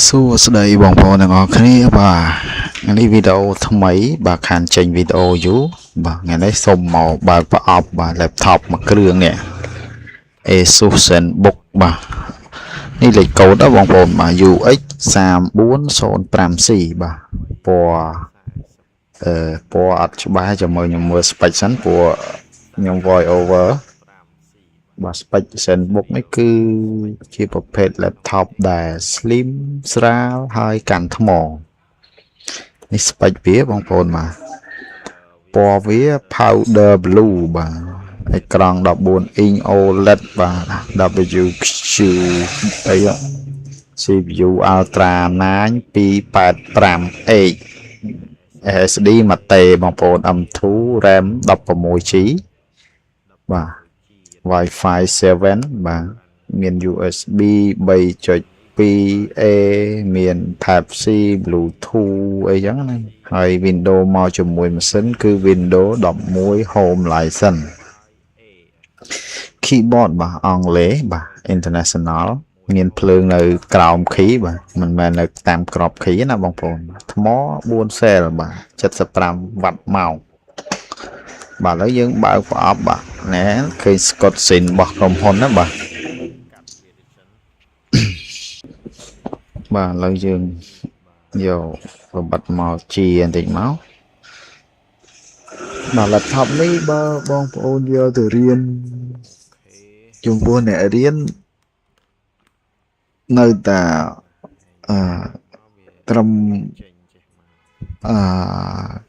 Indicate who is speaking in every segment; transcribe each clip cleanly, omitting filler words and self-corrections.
Speaker 1: សួស្តីបងប្អូនទាំងអស់គ្នាបាទនេះវីដេអូថ្មីបាទខានចេញវីដេអូយូរបាទថ្ងៃនេះសូមមកបើកប្រអប់បាទ laptop មួយគ្រឿងនេះ Asus ZenBook បាទនេះលេខកូដដល់បងប្អូនបាទ UX 3405C បាទពណ៌ពណ៌អត់ច្បាស់ចាំមើលខ្ញុំមើល spec សិនព្រោះខ្ញុំ voice over បាទ spec ZenBook នេះគឺជាប្រភេទ laptop ដែល slim ស្រាលហើយកាន់ថ្មនេះ spec វាបងប្អូនបាទពណ៌វា powder blue បាទអេក្រង់14 inch OLED បាទ WQ អី CPU Ultra 9 285H SSD មួយតេបងប្អូន M2 RAM 16GB បាទ Wi-Fi 7 បាទមាន USB 3.2A មាន Type C Bluetooth អីចឹងណាហើយ Windows មកជាមួយម៉ាស៊ីនគឺ Windows 11 Home License keyboard បាទអង់គ្លេសបាទ International មានភ្លើងនៅក្រោម key បាទមិនមែននៅតាមក្រប key ណាបងប្អូនថ្ម4 cell បាទ75 W ម៉ោងបាទឥឡូវយើងបើកប្រអប់បាទណែឃើញស្កុតស៊ីនរបស់ក្រុមហ៊ុនណាបាទបាទឥឡូវយើងយកប្របត្តិមកជាបន្តិចមកបាទ laptop នេះបើបងប្អូនយកទៅរៀនចំពោះអ្នករៀននៅតែត្រឹម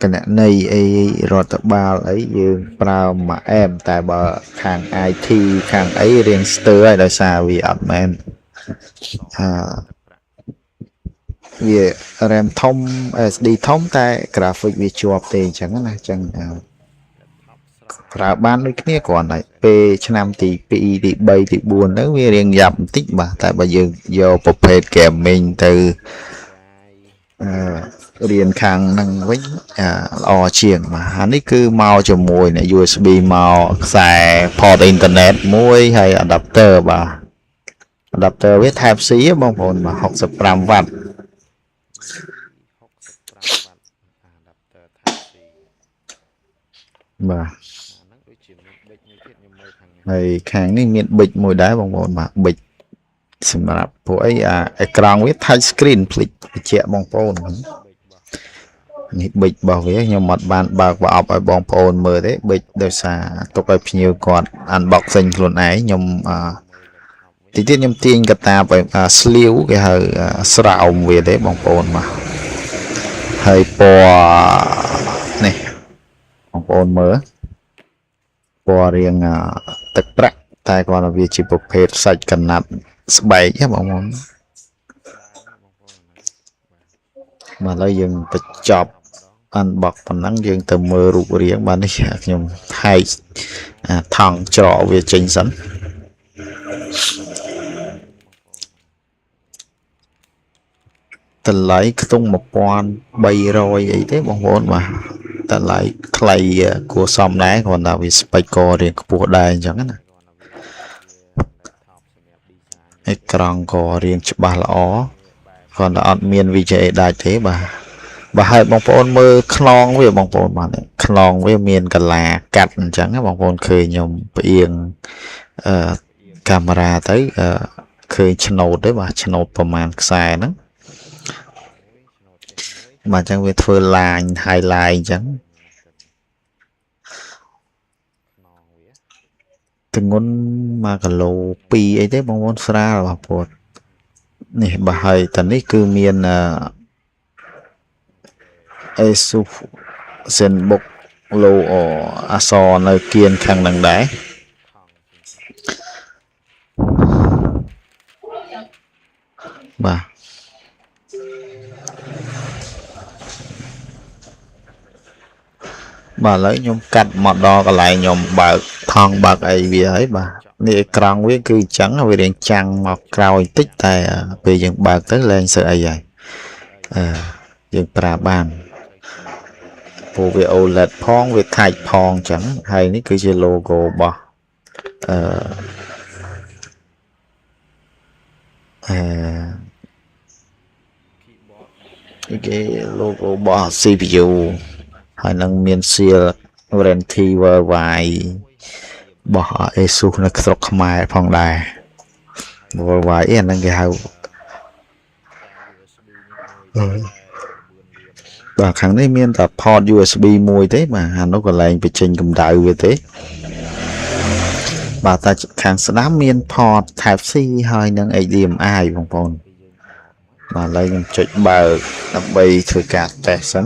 Speaker 1: គណនេយ្យអីរដ្ឋបាលអីយើងប្រើមួយអែមតែបើខាង IT ខាងអីរៀងស្ទើរហើយដោយសារវាអត់មែនវា RAM ធំ SD ធំតែ graphic វាជាប់ទេអញ្ចឹងណាអញ្ចឹងប្រើបានដូចគ្នាគ្រាន់តែពេលឆ្នាំទី2ទី3ទី4ទៅវារៀងយ៉ាប់បន្តិចបាទតែបើយើងយកប្រភេទ gaming ទៅរៀនខាងហ្នឹងវិញល្អជាងបាទអានេះគឺមកជាមួយនឹង USB មកខ្សែ port internet មួយហើយ adapter បាទ adapter វា Type C បងប្អូនបាទ65 W បាទហើយខាងនេះមានប៊ិចមួយដែរបងប្អូនបាទប៊ិចសម្រាប់ពួកអីអេក្រង់វា touch screen ភ្លេចបញ្ជាក់បងប្អូននេះប៊ិចរបស់វាខ្ញុំអត់បានបើកប្រអប់ឲ្យបងប្អូនមើលទេប៊ិចដោយសារទុកឲ្យភ្ញៀវគាត់ unboxing ខ្លួនឯងខ្ញុំទីទៀតខ្ញុំទាញកតាបស្លៀវគេហៅស្រោមវាទេបងប្អូនបាទហើយពណ៌នេះបងប្អូនមើលពណ៌រៀងទឹកប្រាក់តែគាត់ថាវាជាប្រភេទសាច់កណាត់ស្បែកបងប្អូនមកឥឡូវយើងបញ្ចប់ unbox ប៉ុណ្ណឹងយើងទៅមើលរូបរាងបាទនេះខ្ញុំហែកថង់ច្រកវាចេញសិនតម្លៃខ្ទង់1300អីទេបងប្អូនបាទតម្លៃថ្លៃគួរសមដែរគ្រាន់តែវាស្បែកក៏រៀងខ្ពស់ដែរអញ្ចឹងណាអេក្រង់ក៏រៀងច្បាស់ល្អគ្រាន់តែអត់មាន VGA ដាច់ទេបាទហើយបងប្អូនមើលខ្នងវាបងប្អូនបាទខ្នងវាមានកលាកាត់អញ្ចឹងបងប្អូនឃើញខ្ញុំផ្អៀងកាមេរ៉ាទៅឃើញឆ្នោតទេបាទឆ្នោតប្រមាណខ្សែហ្នឹងបាទអញ្ចឹងវាធ្វើ line highlight អញ្ចឹងទម្ងន់1គីឡូ2អីទេបងប្អូនស្រាលបាទព្រោះនេះបាទហើយតនេះគឺមានAsus ZenBook logo អក្សរនៅគៀនខាងហ្នឹងដែរបាទបាទឥឡូវខ្ញុំកាត់មកដល់កន្លែងខ្ញុំបើកថង់បើកអីវាហើយបាទនេះអេក្រង់វាគឺអញ្ចឹងវារៀងចាំងមកក្រោយតិចតែពេលយើងបើកទៅលែងសើអីហើយយើងប្រើបានព្រោះវា OLED ផងវា Touch ផងអញ្ចឹងហើយនេះគឺជា logo របស់ cái logo bỏ CPU ហើយនឹងមាន seal warranty worldwide របស់ ASUS នៅស្រុកខ្មែរផងដែរ worldwide អាហ្នឹងគេហៅបាទខាងនេះមានតែ port USB មួយទេបាទអានោះកន្លែងបញ្ចេញកម្ដៅវាទេបាទតែខាងស្ដាំមាន port Type C ហើយនឹង HDMI បងប្អូនបាទឥឡូវខ្ញុំចុចបើកដើម្បីធ្វើការ test សិន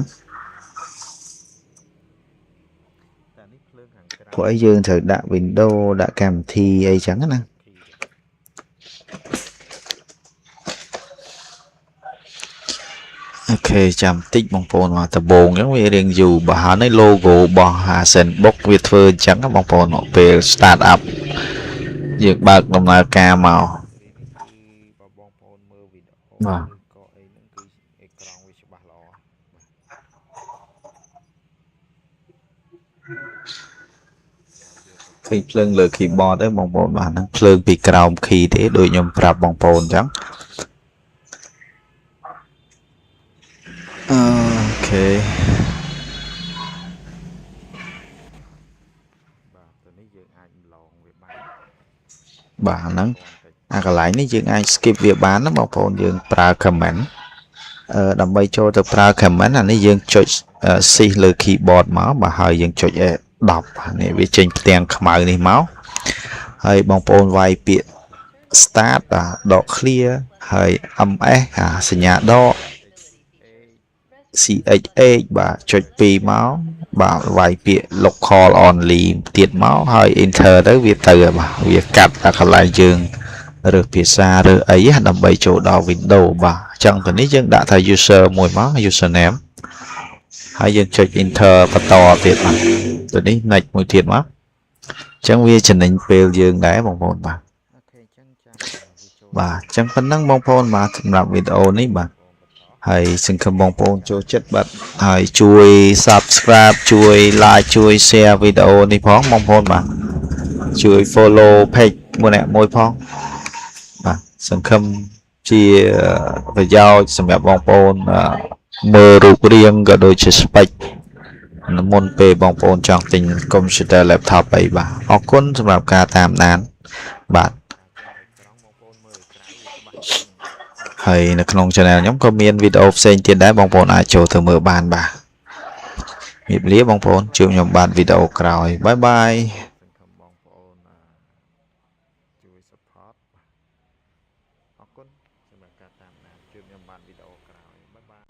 Speaker 1: ព្រោះអីយើងត្រូវដាក់ Windows ដាក់កម្មវិធីអីចឹងណាអូខេចាំតិចបងប្អូនមកដំបូងអញ្ចឹងវារៀងយូរបើហើយនេះ logo របស់ Zenbox វាធ្វើអញ្ចឹងបងប្អូនពេល start up យើងបើកដំណើរការមកបាទឃើញភ្លើងលើ keyboard ទេបងប្អូនបាទហ្នឹងភ្លើងពីក្រោម key ទេដូចខ្ញុំប្រាប់បងប្អូនអញ្ចឹងអូខេបាទហ្នឹងអាកន្លែងនេះយើងអាច skip វាបានណាបងប្អូនយើងប្រើ comment ដើម្បីចូលទៅប្រើ comment អានេះយើងចុច shift លើ keyboard មកបាទហើយយើងចុច 10នេះវាចេញផ្ទាំងខ្មៅនេះមកហើយបងប្អូនវាយពាក្យ start ដក clear ហើយ ms សញ្ញាដក chh បាទចុច2មកបាទវាយពាក្យ local only ទៀតមកហើយ enter ទៅវាទៅបាទវាកាត់ដល់កន្លែងយើងរើសភាសារើសអីដើម្បីចូលដល់ Windows បាទអញ្ចឹងទៅនេះយើងដាក់ថា user មួយមក username ហើយយើងចុច enter បន្តទៀតបាទទៅនេះ next មួយទៀតមកអញ្ចឹងវាចំណេញពេលយើងដែរបងប្អូនបាទបាទអញ្ចឹងប៉ុណ្ណឹងបងប្អូនបាទសម្រាប់វីដេអូនេះបាទហើយសង្ឃឹមបងប្អូនចូលចិត្តបាទហើយជួយ subscribe ជួយ like ជួយ share វីដេអូនេះផងបងប្អូនបាទជួយ follow page មួយផងបាទសង្ឃឹមជាប្រយោជន៍សម្រាប់បងប្អូនមើលរូបរាងក៏ដូចជា spec មុនពេលបងប្អូនចង់ទិញ computer laptop អីបាទអរគុណសម្រាប់ការតាមដានបាទហើយនៅក្នុង channel ខ្ញុំក៏មានវីដេអូផ្សេងទៀតដែរបងប្អូនអាចចូលទៅមើលបានបាទជម្រាបលាបងប្អូនជួបខ្ញុំបានវីដេអូក្រោយបាយបាយជួយ support អរគុណសម្រាប់ការតាមដានជួបខ្ញុំបានវីដេអូក្រោយបាយបាយ